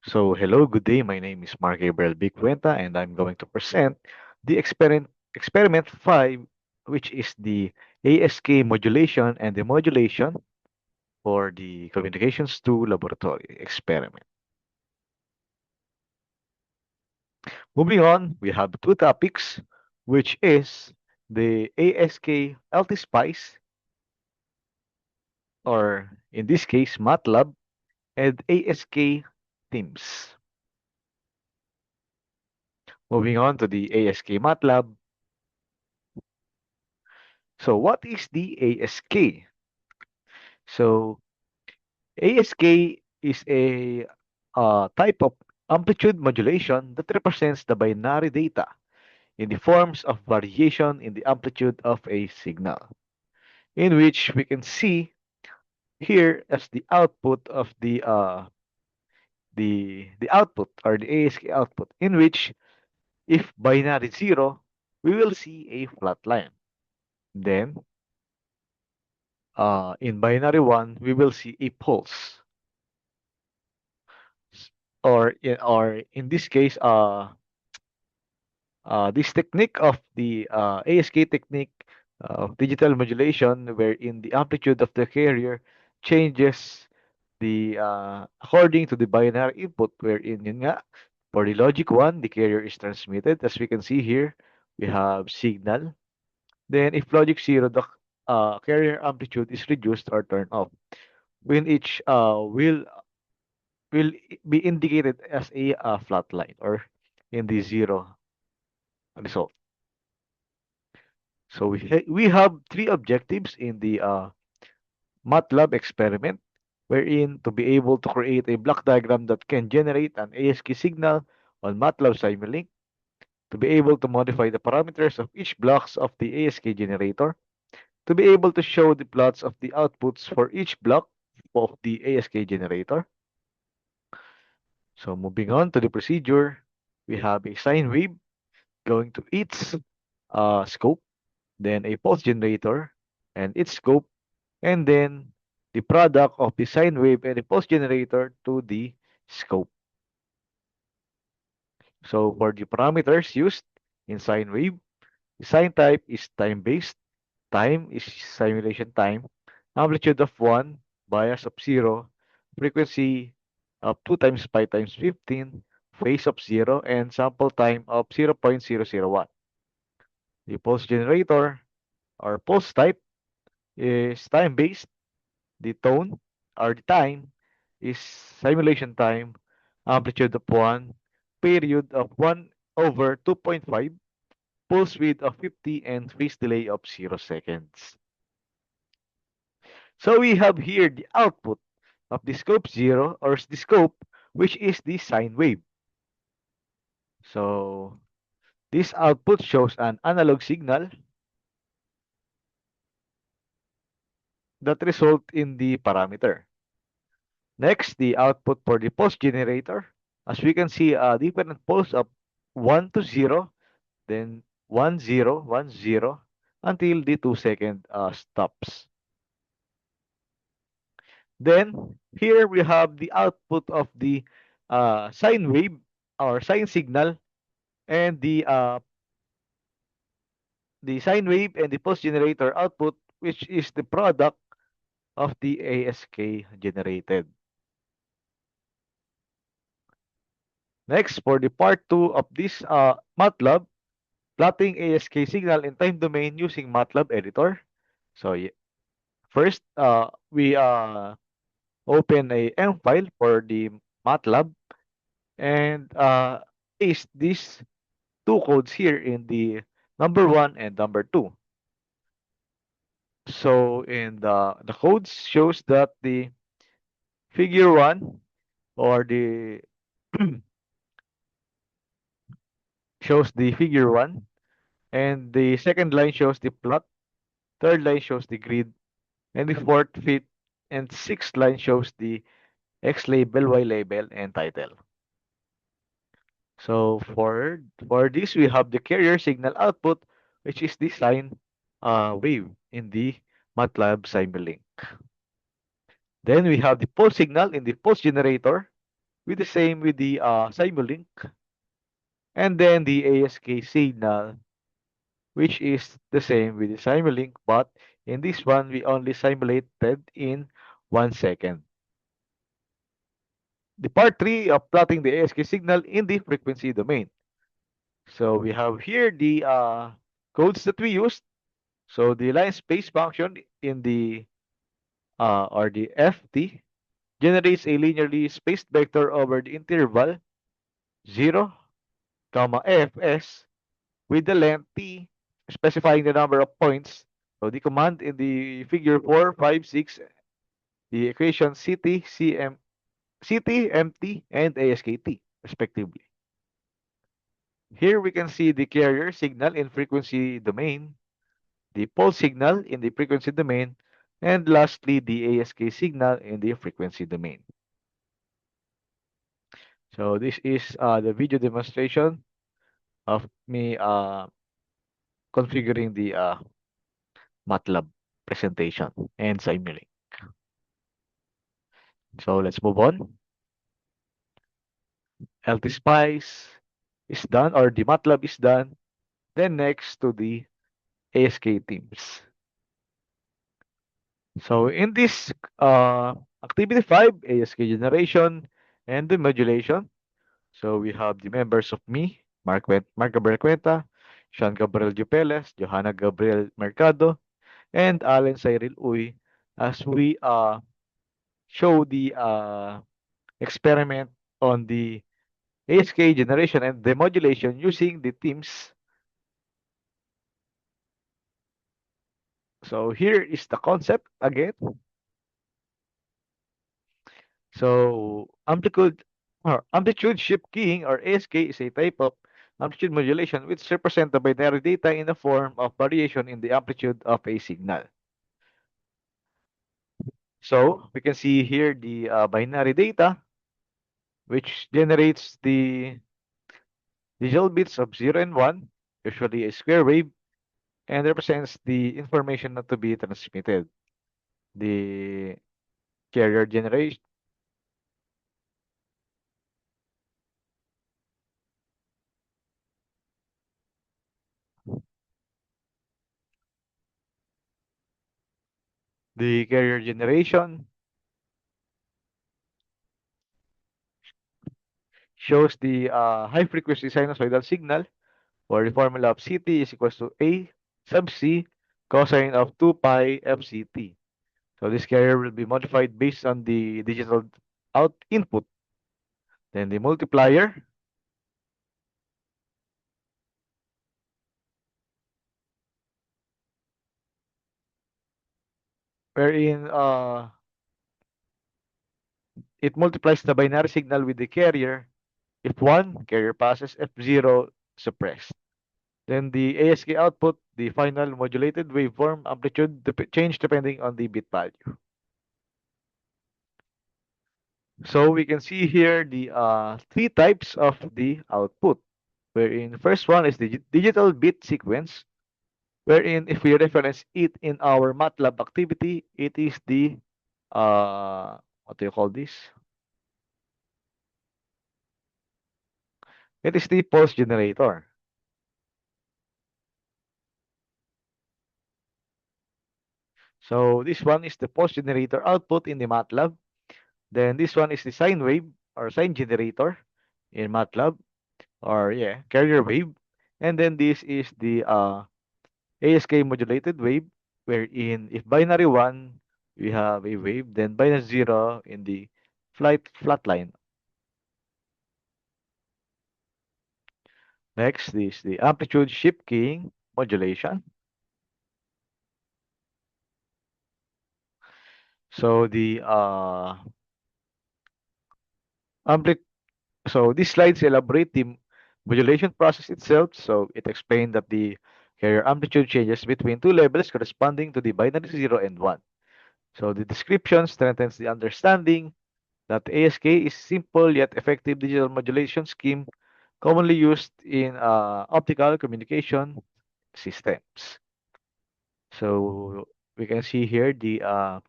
So, hello, good day. My name is Mark Gabriel Bigcuenta, and I'm going to present the experiment 5, which is the ASK modulation and the modulation for the Communications 2 laboratory experiment. Moving on, we have two topics, which is the ASK LT-SPICE, or in this case, MATLAB, and ASK Teams. Moving on to the ASK MATLAB. So, what is the ASK? So, ASK is a type of amplitude modulation that represents the binary data in the forms of variation in the amplitude of a signal, in which we can see here as the output of the output or the ASK output, in which if binary 0, we will see a flat line. Then in binary 1, we will see a pulse. Or in this case, this technique of the ASK technique of digital modulation, wherein the amplitude of the carrier changes according to the binary input, wherein yun nga, for the logic 1, the carrier is transmitted. As we can see here, we have signal. Then if logic 0, the carrier amplitude is reduced or turned off, when each will be indicated as a flat line or in the zero result. So we have three objectives in the MATLAB experiment, wherein to be able to create a block diagram that can generate an ASK signal on MATLAB Simulink, to be able to modify the parameters of each blocks of the ASK generator, to be able to show the plots of the outputs for each block of the ASK generator. So moving on to the procedure, we have a sine wave going to its scope, then a pulse generator and its scope, and then the product of the sine wave and the pulse generator to the scope. So for the parameters used in sine wave, the sine type is time-based, time is simulation time, amplitude of 1, bias of 0, frequency of 2 times pi times 15, phase of 0, and sample time of 0.001. The pulse generator or pulse type is time-based. The tone or the time is simulation time, amplitude of 1, period of 1 over 2.5, pulse width of 50, and phase delay of 0 seconds. So we have here the output of the scope 0 or the scope, which is the sine wave. So this output shows an analog signal that result in the parameter. Next, the output for the pulse generator. As we can see, a different pulse of 1 to 0, then 1, 0, 1, 0, until the 2-second stops. Then, here we have the output of the sine wave or sine signal, and the sine wave and the pulse generator output, which is the product of the ASK generated. Next, for the part 2 of this MATLAB, plotting ASK signal in time domain using MATLAB editor. So first, we open a M file for the MATLAB and paste these two codes here in the number 1 and number 2. So in the codes shows that the figure 1 or the shows the figure 1, and the second line shows the plot, third line shows the grid, and the fourth, fifth, and sixth line shows the X label, Y label, and title. So for this, we have the carrier signal output, which is the sine wave in the MATLAB Simulink. Then we have the pulse signal in the pulse generator, with the same with the Simulink, and then the ASK signal, which is the same with the Simulink, but in this one, we only simulated in 1 second. The part 3 of plotting the ASK signal in the frequency domain. So we have here the codes that we used. So the line space function in the or the FT generates a linearly spaced vector over the interval 0, comma fs with the length t specifying the number of points. So the command in the figure 4, 5, 6, the equation CT, CT, MT, and ASKT respectively. Here we can see the carrier signal in frequency domain, the pulse signal in the frequency domain, and lastly, the ASK signal in the frequency domain. So this is the video demonstration of me configuring the MATLAB presentation and Simulink. So let's move on. LTSpice is done, or the MATLAB is done. Then next to the ASK teams. So in this activity 5, ASK generation and the modulation. So we have the members of me, Mark Gabriel Cuenta, Sean Gabriel Jupeles, Johanna Gabriel Mercado, and Allen Cyril Uy as we show the experiment on the ASK generation and demodulation using the teams. So here is the concept again. So amplitude shift keying or ASK is a type of amplitude modulation which represents the binary data in the form of variation in the amplitude of a signal. So we can see here the binary data which generates the digital bits of 0 and 1, usually a square wave, and represents the information not to be transmitted. The carrier generation, the carrier generation shows the high frequency sinusoidal signal where the formula of Ct is equals to A sub C cosine of 2 pi FCT. So this carrier will be modified based on the digital out input. Then the multiplier, wherein it multiplies the binary signal with the carrier. If 1, carrier passes, if 0, suppressed. Then the ASK output, the final modulated waveform amplitude change depending on the bit value. So we can see here the three types of the output, wherein first one is the digital bit sequence, wherein if we reference it in our MATLAB activity, it is the what do you call this? It is the pulse generator. So this one is the pulse generator output in the MATLAB. Then this one is the sine wave or sine generator in MATLAB, or yeah, carrier wave. And then this is the ASK modulated wave, wherein if binary 1, we have a wave, then binary 0 in the flat line. Next is the amplitude shift keying modulation. So the ampli so these slides elaborate the modulation process itself. So it explained that the carrier amplitude changes between two levels corresponding to the binary 0 and 1. So the description strengthens the understanding that ASK is simple yet effective digital modulation scheme commonly used in optical communication systems. So we can see here the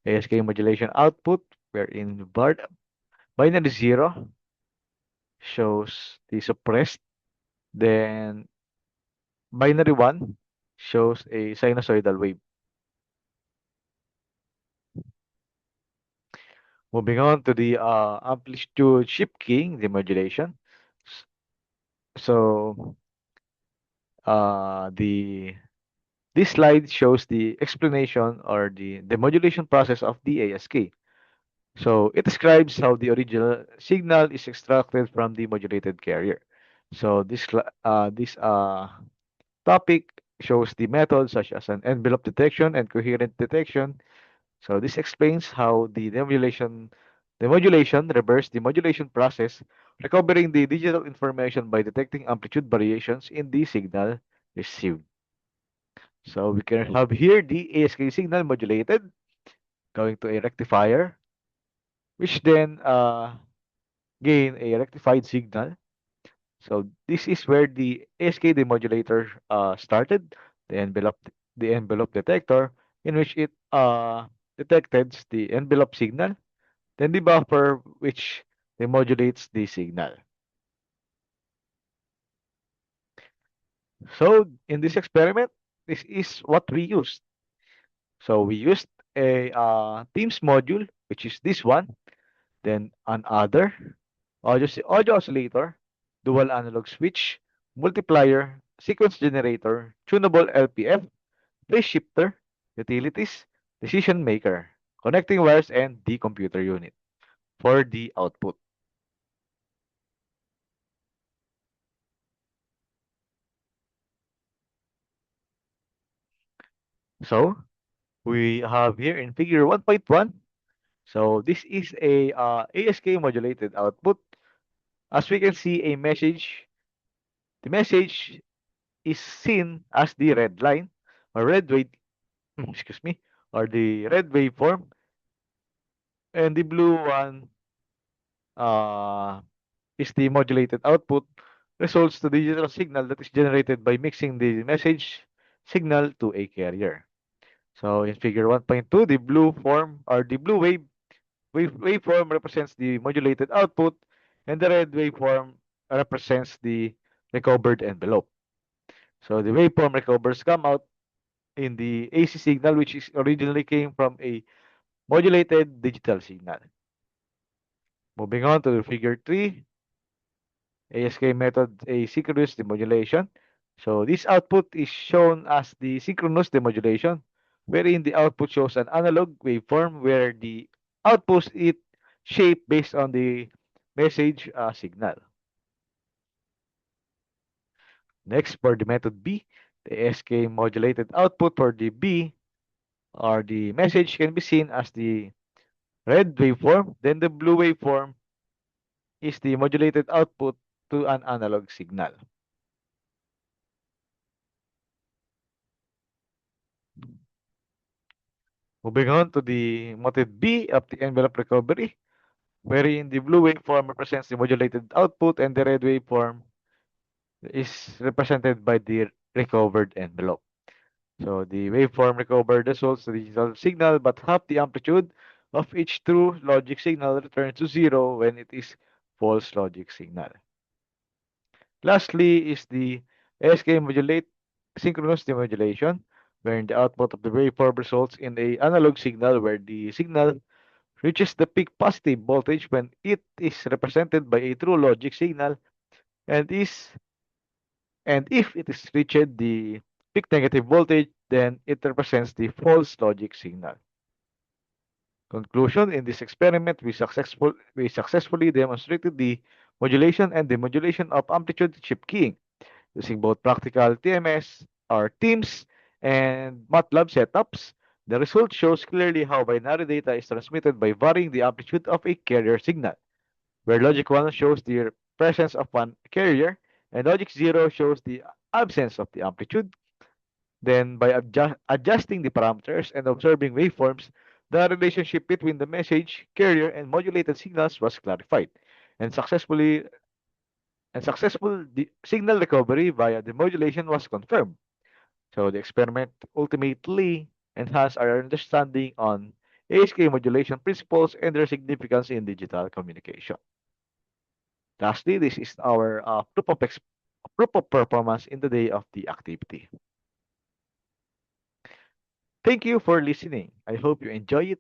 ASK modulation output wherein Binary 0 shows the suppressed, then binary 1 shows a sinusoidal wave. Moving on to the amplitude shift keying, the modulation. S- So the this slide shows the explanation or the modulation process of the ASK. So it describes how the original signal is extracted from the modulated carrier. So this topic shows the methods such as an envelope detection and coherent detection. So this explains how the modulation reverse the modulation process, recovering the digital information by detecting amplitude variations in the signal received. So we can have here the ASK signal modulated, going to a rectifier, which then gain a rectified signal. So this is where the ASK demodulator started, the envelope the envelope detector, in which it detected the envelope signal, then the buffer which demodulates the signal. So in this experiment, this is what we used. So we used a Teams module, which is this one, then another audio oscillator, dual analog switch, multiplier, sequence generator, tunable LPF, phase shifter, utilities, decision maker, connecting wires, and the computer unit for the output. So we have here in figure 1.1. So this is a ASK modulated output. As we can see, the message is seen as the red line or red wave, excuse me, or the red waveform, and the blue one uh, is the modulated output, results to digital signal that is generated by mixing the message signal to a carrier. So in figure 1.2, the blue form or the blue waveform represents the modulated output, and the red waveform represents the recovered envelope. So the waveform recovers come out in the AC signal, which is originally came from a modulated digital signal. Moving on to figure 3, ASK method asynchronous demodulation. So this output is shown as the synchronous demodulation, wherein the output shows an analog waveform where the output is shaped based on the message signal. Next, for the method B, the ASK modulated output for the B or the message can be seen as the red waveform, then the blue waveform is the modulated output to an analog signal. Moving on to the method B of the envelope recovery, wherein the blue waveform represents the modulated output and the red waveform is represented by the recovered envelope. So the waveform recovered results the digital signal, but half the amplitude of each true logic signal returns to zero when it is false logic signal. Lastly is the ASK modulate synchronous demodulation, wherein the output of the waveform results in a analog signal where the signal reaches the peak positive voltage when it is represented by a true logic signal and is and if it is reached the peak negative voltage, then it represents the false logic signal. Conclusion: in this experiment, we successfully demonstrated the modulation and demodulation of amplitude shift keying using both practical TMS or Teams and MATLAB setups. The result shows clearly how binary data is transmitted by varying the amplitude of a carrier signal, where logic 1 shows the presence of one carrier and logic 0 shows the absence of the amplitude. Then, by adjusting the parameters and observing waveforms, the relationship between the message, carrier, and modulated signals was clarified, and successful signal recovery via the modulation was confirmed. So the experiment ultimately enhanced our understanding on ASK modulation principles, and their significance in digital communication. Lastly, this is our proof of performance in the day of the activity. Thank you for listening. I hope you enjoy it